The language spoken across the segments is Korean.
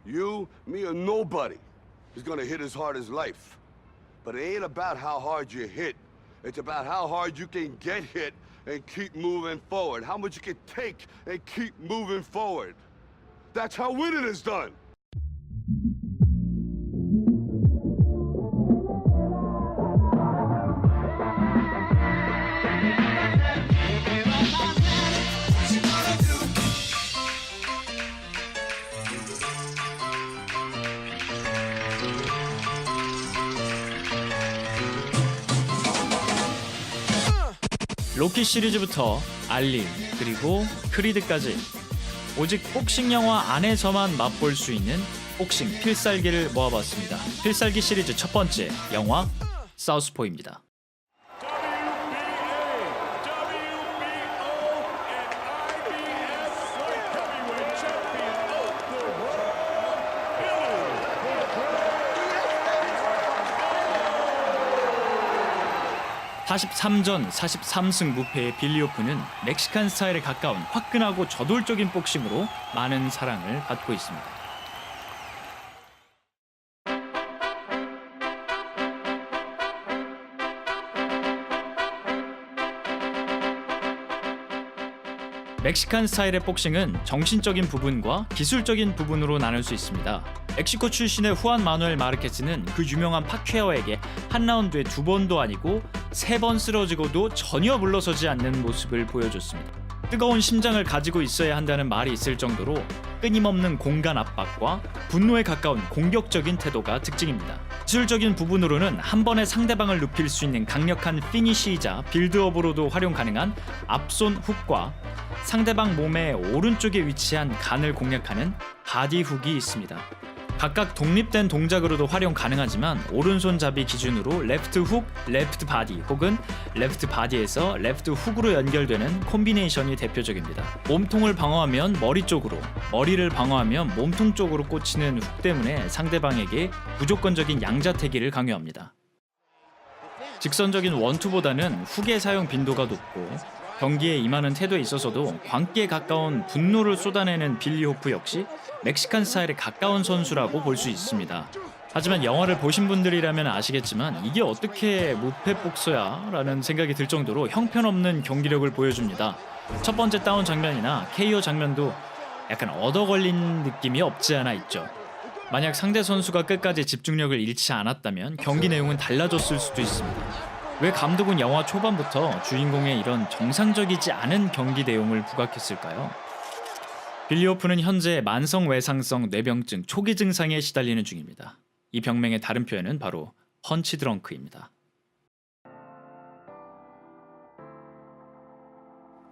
You, me, or nobody is gonna hit as hard as life. But it ain't about how hard you hit. It's about how hard you can get hit and keep moving forward. How much you can take and keep moving forward. That's how winning is done. 로키 시리즈부터 알린, 그리고 크리드까지 오직 복싱 영화 안에서만 맛볼 수 있는 복싱 필살기를 모아봤습니다. 필살기 시리즈 첫 번째 영화 사우스포입니다. (43전 43승) 무패의 빌리 호프는 멕시칸 스타일에 가까운 화끈하고 저돌적인 복싱으로 많은 사랑을 받고 있습니다. 멕시칸 스타일의 복싱은 정신적인 부분과 기술적인 부분으로 나눌 수 있습니다. 멕시코 출신의 후안 마누엘 마르케스는 그 유명한 파퀴아오에게 한 라운드에 2번도 아니고 3번 쓰러지고도 전혀 물러서지 않는 모습을 보여줬습니다. 뜨거운 심장을 가지고 있어야 한다는 말이 있을 정도로 끊임없는 공간 압박과 분노에 가까운 공격적인 태도가 특징입니다. 기술적인 부분으로는 한 번에 상대방을 눕힐 수 있는 강력한 피니시이자 빌드업으로도 활용 가능한 앞손 훅과 상대방 몸의 오른쪽에 위치한 간을 공략하는 바디 훅이 있습니다. 각각 독립된 동작으로도 활용 가능하지만 오른손잡이 기준으로 레프트 훅, 레프트 바디 혹은 레프트 바디에서 레프트 훅으로 연결되는 콤비네이션이 대표적입니다. 몸통을 방어하면 머리 쪽으로, 머리를 방어하면 몸통 쪽으로 꽂히는 훅 때문에 상대방에게 무조건적인 양자태기를 강요합니다. 직선적인 원투보다는 훅의 사용 빈도가 높고 경기에 임하는 태도에 있어서도 광기에 가까운 분노를 쏟아내는 빌리 호프 역시 멕시칸 스타일에 가까운 선수라고 볼 수 있습니다. 하지만 영화를 보신 분들이라면 아시겠지만 이게 어떻게 무패 복서야? 라는 생각이 들 정도로 형편없는 경기력을 보여줍니다. 첫 번째 다운 장면이나 KO 장면도 약간 얻어걸린 느낌이 없지 않아 있죠. 만약 상대 선수가 끝까지 집중력을 잃지 않았다면 경기 내용은 달라졌을 수도 있습니다. 왜 감독은 영화 초반부터 주인공의 이런 정상적이지 않은 경기 내용을 부각했을까요? 빌리 호프는 현재 만성 외상성 뇌병증 초기 증상에 시달리는 중입니다. 이 병명의 다른 표현은 바로 펀치 드렁크입니다.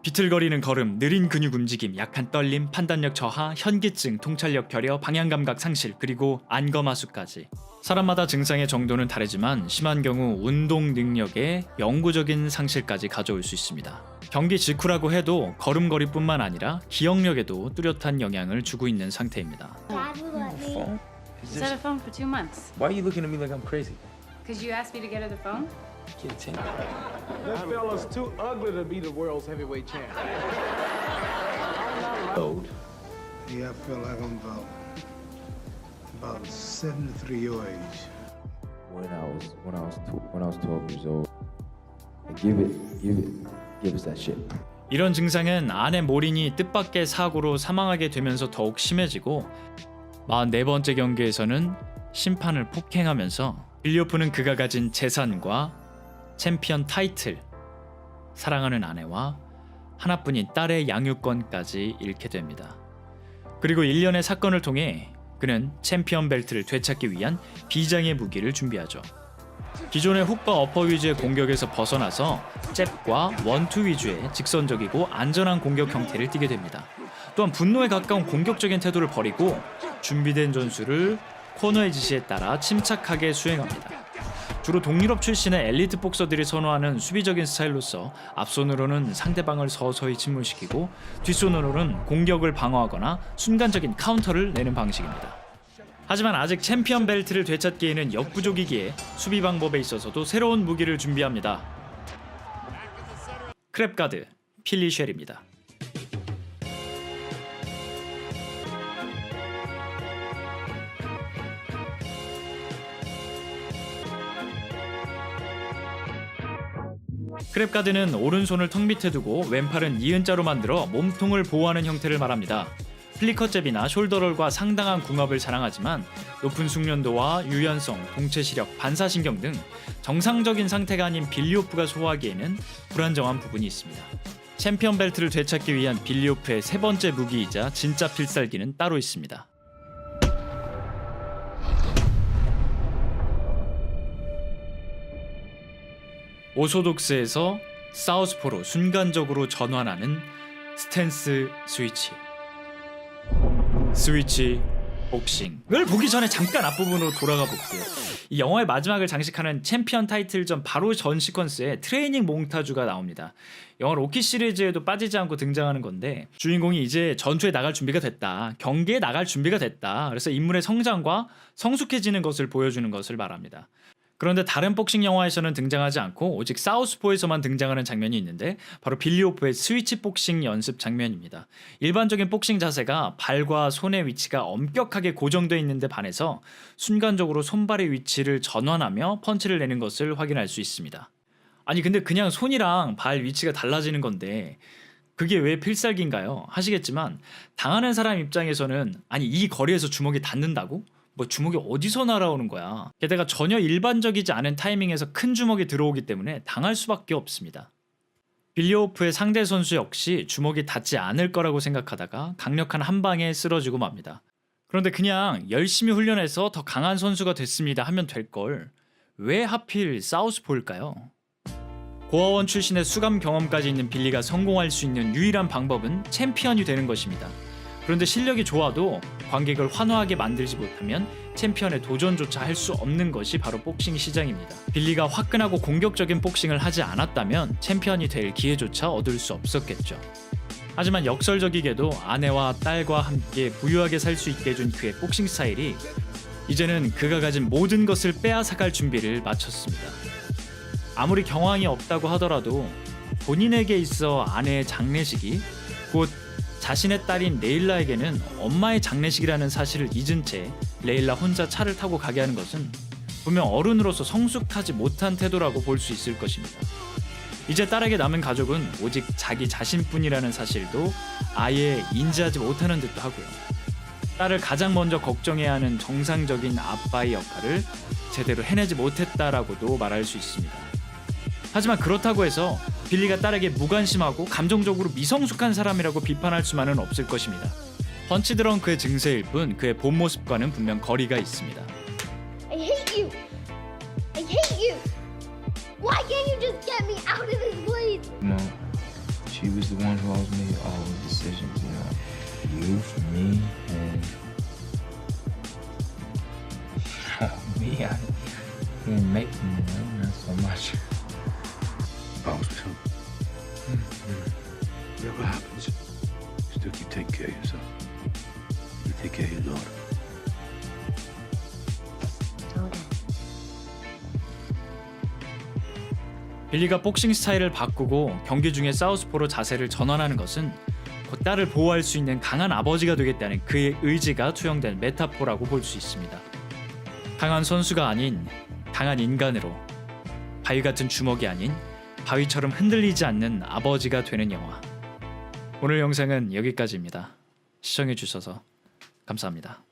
비틀거리는 걸음, 느린 근육 움직임, 약한 떨림, 판단력 저하, 현기증, 통찰력 결여, 방향감각 상실, 그리고 안검하수까지. 사람마다 증상의 정도는 다르지만 심한 경우 운동 능력의 영구적인 상실까지 가져올 수 있습니다. 경기 직후라고 해도 걸음걸이뿐만 아니라 기억력에도 뚜렷한 영향을 주고 있는 상태입니다. Phone? She's had a phone for 2 months. Why are you looking at me like I'm crazy? Because you asked me to get her the phone? Kid, Tim. That fella's too ugly to be the world's heavyweight champ. Old. Yeah, I feel like I'm about 73 your age. When I was 12 years old. And give us that shit. 이런 증상은 아내 모린이 뜻밖의 사고로 사망하게 되면서 더욱 심해지고 44번째 경기에서는 심판을 폭행하면서 빌리 호프는 그가 가진 재산과 챔피언 타이틀, 사랑하는 아내와 하나뿐인 딸의 양육권까지 잃게 됩니다. 그리고 1년의 사건을 통해 그는 챔피언 벨트를 되찾기 위한 비장의 무기를 준비하죠. 기존의 훅과 어퍼 위주의 공격에서 벗어나서 잽과 원투 위주의 직선적이고 안전한 공격 형태를 띠게 됩니다. 또한 분노에 가까운 공격적인 태도를 버리고 준비된 전술을 코너의 지시에 따라 침착하게 수행합니다. 주로 동유럽 출신의 엘리트 복서들이 선호하는 수비적인 스타일로서 앞손으로는 상대방을 서서히 침몰시키고 뒷손으로는 공격을 방어하거나 순간적인 카운터를 내는 방식입니다. 하지만 아직 챔피언 벨트를 되찾기에는 역부족이기에 수비 방법에 있어서도 새로운 무기를 준비합니다. 크랩가드 필리 쉘입니다. 크랩가드는 오른손을 턱 밑에 두고 왼팔은 니은자로 만들어 몸통을 보호하는 형태를 말합니다. 플리커잽이나 숄더롤과 상당한 궁합을 자랑하지만 높은 숙련도와 유연성, 동체 시력, 반사신경 등 정상적인 상태가 아닌 빌리오프가 소화하기에는 불안정한 부분이 있습니다. 챔피언 벨트를 되찾기 위한 빌리오프의 세 번째 무기이자 진짜 필살기는 따로 있습니다. 오소독스에서 사우스포로 순간적으로 전환하는 스탠스 스위치. 스위치 복싱을 보기 전에 잠깐 앞부분으로 돌아가 볼게요. 이 영화의 마지막을 장식하는 챔피언 타이틀전 바로 전 시퀀스에 트레이닝 몽타주가 나옵니다. 영화 로키 시리즈에도 빠지지 않고 등장하는 건데 주인공이 이제 전투에 나갈 준비가 됐다, 경기에 나갈 준비가 됐다, 그래서 인물의 성장과 성숙해지는 것을 보여주는 것을 말합니다. 그런데 다른 복싱 영화에서는 등장하지 않고 오직 사우스포에서만 등장하는 장면이 있는데 바로 빌리오프의 스위치 복싱 연습 장면입니다. 일반적인 복싱 자세가 발과 손의 위치가 엄격하게 고정되어 있는데 반해서 순간적으로 손발의 위치를 전환하며 펀치를 내는 것을 확인할 수 있습니다. 아니 근데 그냥 손이랑 발 위치가 달라지는 건데 그게 왜 필살기인가요? 하시겠지만 당하는 사람 입장에서는 아니 이 거리에서 주먹이 닿는다고? 뭐 주먹이 어디서 날아오는 거야. 게다가 전혀 일반적이지 않은 타이밍에서 큰 주먹이 들어오기 때문에 당할 수밖에 없습니다. 빌리오프의 상대 선수 역시 주먹이 닿지 않을 거라고 생각하다가 강력한 한 방에 쓰러지고 맙니다. 그런데 그냥 열심히 훈련해서 더 강한 선수가 됐습니다 하면 될 걸 왜 하필 사우스포일까요? 고아원 출신의 수감 경험까지 있는 빌리가 성공할 수 있는 유일한 방법은 챔피언이 되는 것입니다. 그런데 실력이 좋아도 관객을 환호하게 만들지 못하면 챔피언의 도전조차 할 수 없는 것이 바로 복싱 시장입니다. 빌리가 화끈하고 공격적인 복싱을 하지 않았다면 챔피언이 될 기회조차 얻을 수 없었겠죠. 하지만 역설적이게도 아내와 딸과 함께 부유하게 살 수 있게 해준 그의 복싱 스타일이 이제는 그가 가진 모든 것을 빼앗아갈 준비를 마쳤습니다. 아무리 경황이 없다고 하더라도 본인에게 있어 아내의 장례식이 곧 자신의 딸인 레일라에게는 엄마의 장례식이라는 사실을 잊은 채 레일라 혼자 차를 타고 가게 하는 것은 분명 어른으로서 성숙하지 못한 태도라고 볼 수 있을 것입니다. 이제 딸에게 남은 가족은 오직 자기 자신뿐이라는 사실도 아예 인지하지 못하는 듯도 하고요. 딸을 가장 먼저 걱정해야 하는 정상적인 아빠의 역할을 제대로 해내지 못했다라고도 말할 수 있습니다. 하지만 그렇다고 해서 빌리가 딸에게 무관심하고 감정적으로 미성숙한 사람이라고 비판할 수만은 없을 것입니다. 펀치 드렁크의 증세일 뿐 그의 본 모습과는 분명 거리가 있습니다. I hate you. I hate you. Why can't you just get me out of this place? No, she was the one who always made all the decisions, you know. You for me and me, I didn't make them, you know, not so much. Boss too. Whatever happens, still you take care of yourself. You take care of your daughter. 빌리가 복싱 스타일을 바꾸고 경기 중에 사우스포로 자세를 전환하는 것은 곧 딸을 보호할 수 있는 강한 아버지가 되겠다는 그의 의지가 투영된 메타포라고 볼 수 있습니다. 강한 선수가 아닌 강한 인간으로 바위 같은 주먹이 아닌 바위처럼 흔들리지 않는 아버지가 되는 영화. 오늘 영상은 여기까지입니다. 시청해주셔서 감사합니다.